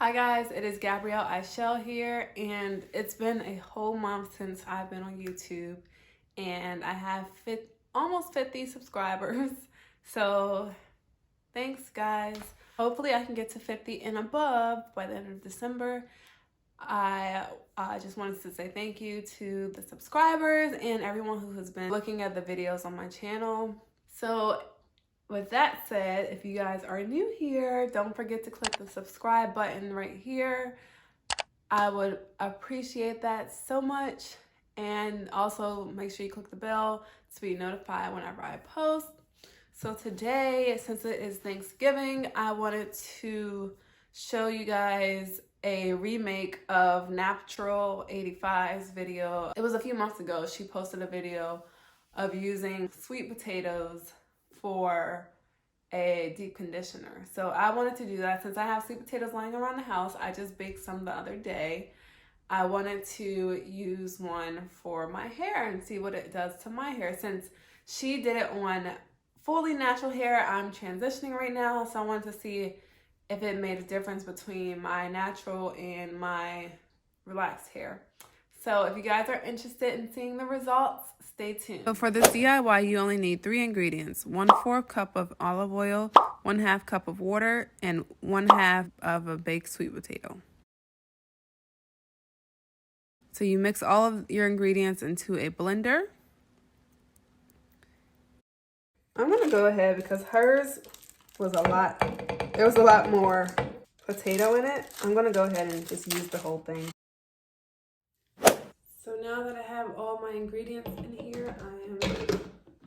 Hi guys, it is Gabrielle Ishell here, and it's been a whole month since I've been on YouTube, and I have almost 50 subscribers. So thanks guys. Hopefully I can get to 50 and above by the end of December. I just wanted to say thank you to the subscribers and everyone who has been looking at the videos on my channel. So with that said, if you guys are new here, don't forget to click the subscribe button right here. I would appreciate that so much. And also make sure you click the bell to be notified whenever I post. So today, since it is Thanksgiving, I wanted to show you guys a remake of Naptural85’s video. It was a few months ago. She posted a video of using sweet potatoes for a deep conditioner. So I wanted to do that since I have sweet potatoes lying around the house. I just baked some the other day. I wanted to use one for my hair and see what it does to my hair. Since she did it on fully natural hair, I'm transitioning right now, so I wanted to see if it made a difference between my natural and my relaxed hair. So if you guys are interested in seeing the results, stay tuned. So for this DIY, you only need 3 ingredients: 1/4 cup of olive oil, 1/2 cup of water, and 1/2 of a baked sweet potato. So you mix all of your ingredients into a blender. I'm gonna go ahead because hers was there was a lot more potato in it. I'm gonna go ahead and just use the whole thing. So now that I have all my ingredients in here, I am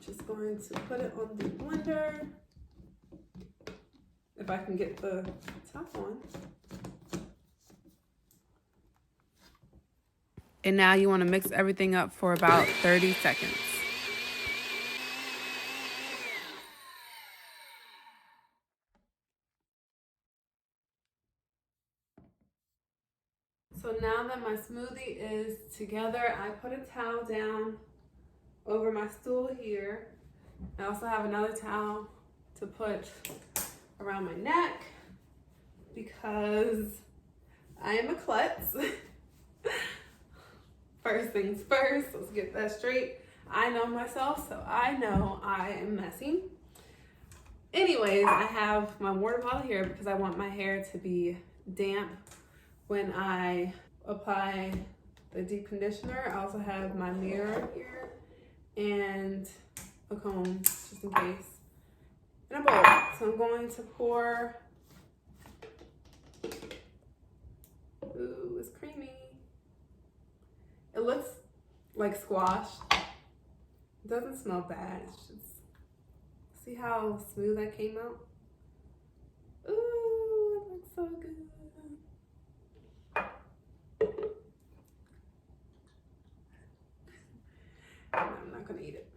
just going to put it on the blender. If I can get the top on. And now you want to mix everything up for about 30 seconds. So now that my smoothie is together, I put a towel down over my stool here. I also have another towel to put around my neck because I am a klutz. First things first, let's get that straight. I know myself, so I know I am messy. Anyways, I have my water bottle here because I want my hair to be damp when I apply the deep conditioner. I also have my mirror here and a comb just in case, and a bowl. So I'm going to pour. Ooh, it's creamy. It looks like squash. It doesn't smell bad. It's just, see how smooth that came out? Ooh, it looks so good. I'm not gonna eat it.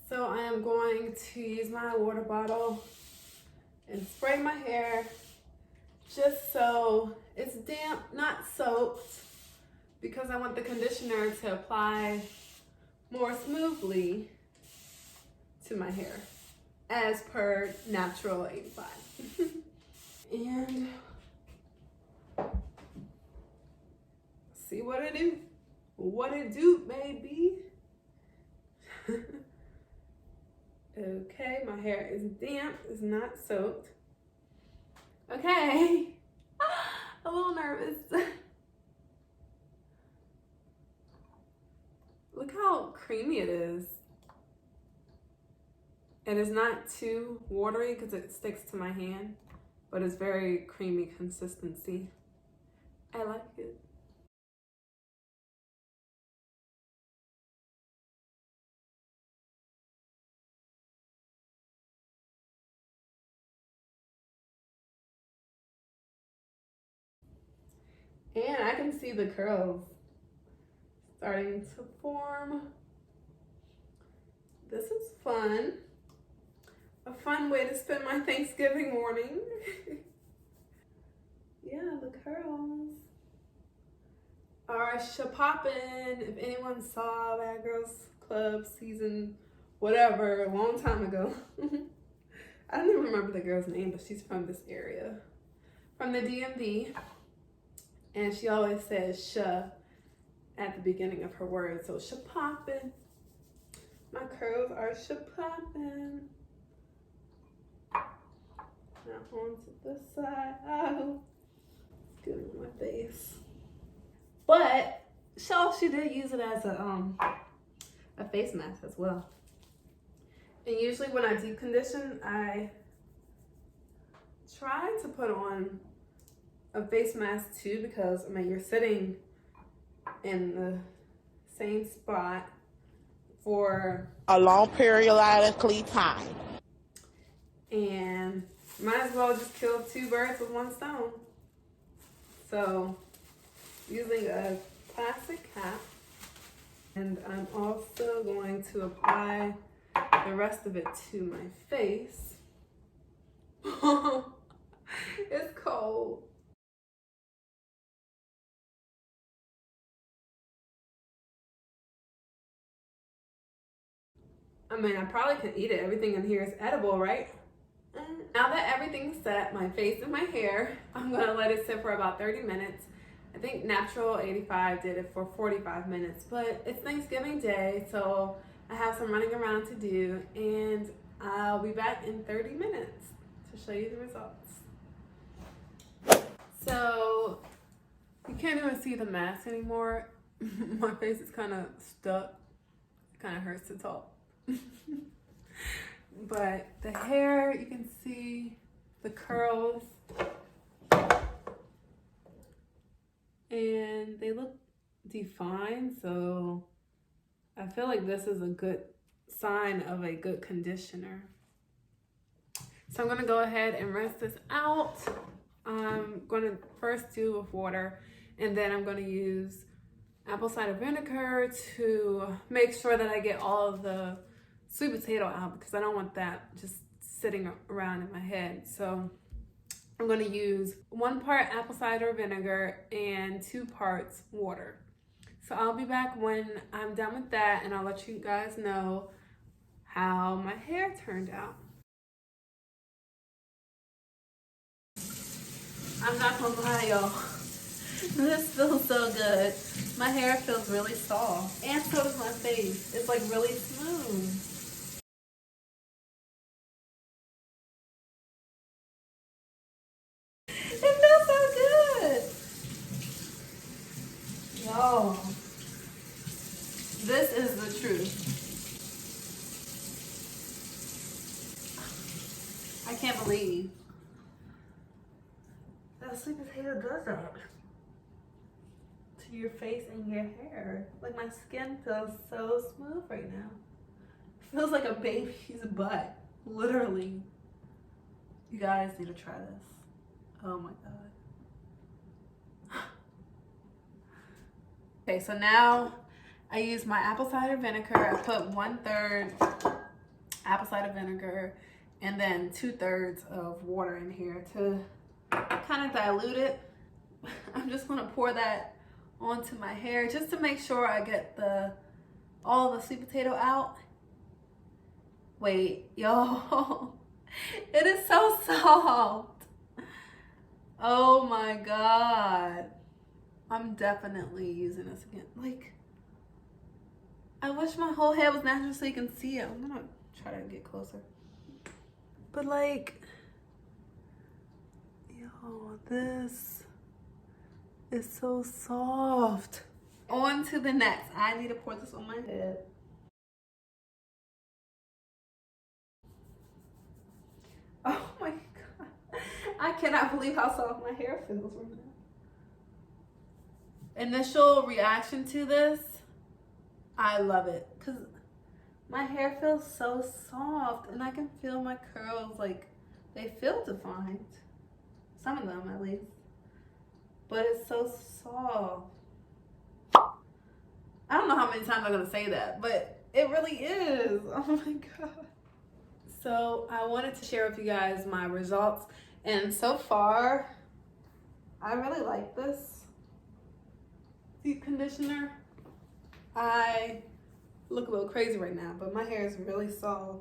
So I am going to use my water bottle and spray my hair just so it's damp, not soaked, because I want the conditioner to apply more smoothly to my hair as per Naptural85. And see what it do. What it do, baby. Okay, my hair is damp, it's not soaked. Okay, a little nervous. Look how creamy it is. And it's not too watery because it sticks to my hand, but it's very creamy consistency. I like it. And I can see the curls starting to form. This is fun. A fun way to spend my Thanksgiving morning. Yeah, the curls are popping. If anyone saw Bad Girls Club season whatever a long time ago. I don't even remember the girl's name, but she's from this area, from the DMV, and she always says "sh" at the beginning of her words. So "sh poppin'." My curls are "sh poppin'." Now onto this side. Oh, it's good on my face. But she did use it as a face mask as well. And usually when I deep condition, I try to put on a face mask too, because I mean you're sitting in the same spot for a long periodically time. And might as well just kill two birds with one stone. So using a plastic cap, and I'm also going to apply the rest of it to my face. It's cold. I mean, I probably can eat it. Everything in here is edible, right? Now that everything's set, my face and my hair, I'm gonna let it sit for about 30 minutes. I think Naptural85 did it for 45 minutes, but it's Thanksgiving Day, so I have some running around to do, and I'll be back in 30 minutes to show you the results. So, you can't even see the mask anymore. My face is kind of stuck. It kind of hurts to talk. But the hair, you can see the curls, and they look defined, so I feel like this is a good sign of a good conditioner. So I'm gonna go ahead and rinse this out. I'm gonna first do with water, and then I'm gonna use apple cider vinegar to make sure that I get all of the sweet potato out, because I don't want that just sitting around in my head. So I'm going to use 1 part apple cider vinegar and 2 parts water. So I'll be back when I'm done with that, and I'll let you guys know how my hair turned out. I'm not going to lie, y'all. This feels so good. My hair feels really soft, and so does my face. It's like really smooth. It feels so good. Y'all, this is the truth. I can't believe that sweet potato does that to your face and your hair. Like, my skin feels so smooth right now. It feels like a baby's butt, literally. You guys need to try this. Oh my God. Okay, so now I use my apple cider vinegar. I put 1/3 apple cider vinegar and then 2/3 of water in here to kind of dilute it. I'm just gonna pour that onto my hair just to make sure I get all the sweet potato out. Wait, y'all, it is so soft. Oh my God. I'm definitely using this again. Like, I wish my whole head was natural so you can see it. I'm gonna try to get closer. But like, yo, this is so soft. On to the next. I need to pour this on my head. Oh my God. I cannot believe how soft my hair feels right now. Initial reaction to this, I love it, because my hair feels so soft and I can feel my curls, like, they feel defined. Some of them at least. But it's so soft. I don't know how many times I'm gonna say that, but it really is. Oh my God. So I wanted to share with you guys my results, and so far I really like this deep conditioner. I look a little crazy right now, but my hair is really soft.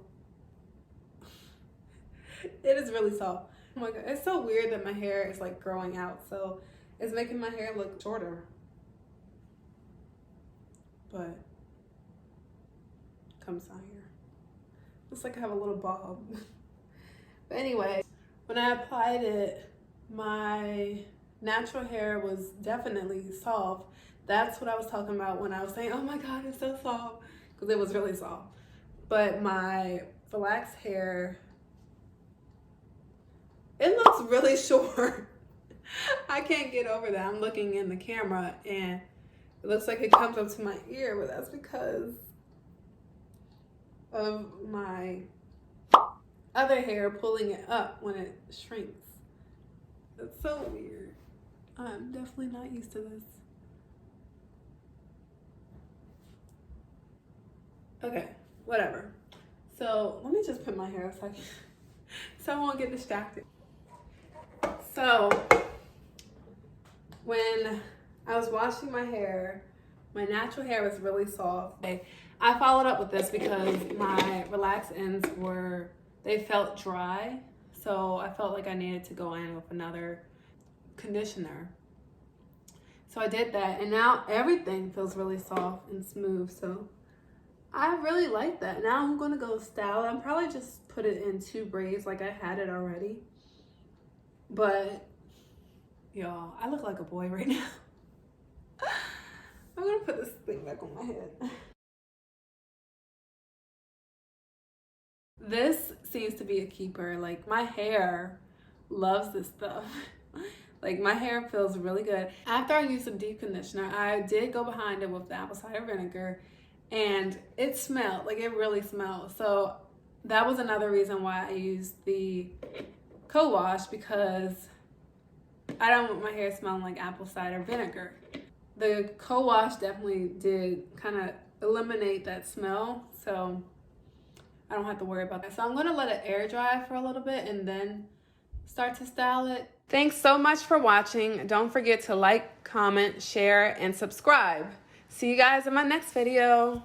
It is really soft. Oh my god, it's so weird that my hair is like growing out, so it's making my hair look shorter. But comes down here. Looks like I have a little bob. But anyway, when I applied it, my natural hair was definitely soft. That's what I was talking about when I was saying, oh my god, it's so soft, because it was really soft. But my relaxed hair, it looks really short. I can't get over that. I'm looking in the camera and it looks like it comes up to my ear, but that's because of my other hair pulling it up when it shrinks. It's so weird. I'm definitely not used to this. Okay, whatever. So let me just put my hair up so I won't get distracted. So when I was washing my hair, my natural hair was really soft. I followed up with this because my relaxed ends they felt dry. So I felt like I needed to go in with another conditioner. So I did that, and now everything feels really soft and smooth. So I really like that. Now I'm gonna go style it. I'm probably just put it in 2 braids like I had it already. But y'all, I look like a boy right now. I'm gonna put this thing back on my head. This seems to be a keeper. Like, my hair loves this stuff. Like, my hair feels really good. After I used some deep conditioner, I did go behind it with the apple cider vinegar, and it smelled, like it really smelled. So that was another reason why I used the co-wash, because I don't want my hair smelling like apple cider vinegar. The co-wash definitely did kind of eliminate that smell, so I don't have to worry about that. So I'm gonna let it air dry for a little bit and then start to style it. Thanks so much for watching. Don't forget to like, comment, share, and subscribe. See you guys in my next video.